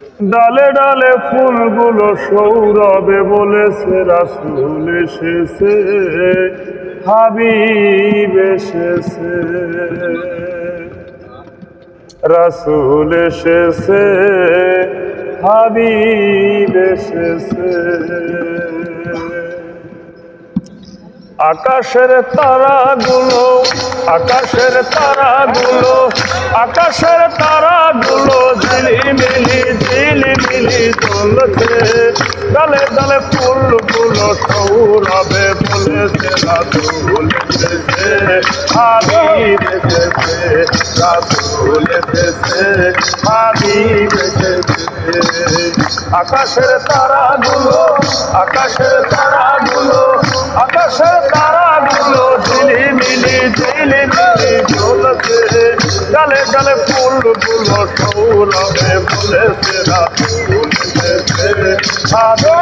ডালে ডালে ফুলগুলো সৌরভে বলেছে রাসূল এসেছে, হাবিব এসেছে, রাসূল এসেছে, হাবিব এসেছে। আকাশের তারাগুলো, আকাশের তারাগুলো, আকাশের তারাগুলো ঝিলিমিলি ঝিলিমিলি জ্বলছে। ডালে ডালে ফুলগুলো সৌরভে বলেছে রাসূল এসেছে, হাবিব এসেছে, রাসূল এসেছে, হাবিব এসেছে। আকাশের তারাগুলো, আকাশের তারাগুলো, আকাশের তারাগুলো ঝিলিমিলি ঝিলিমিলি জ্বলছে। ডালে ডালে ফুলগুলো সৌরভে বলেছে রাসূল এসেছে, হাবিব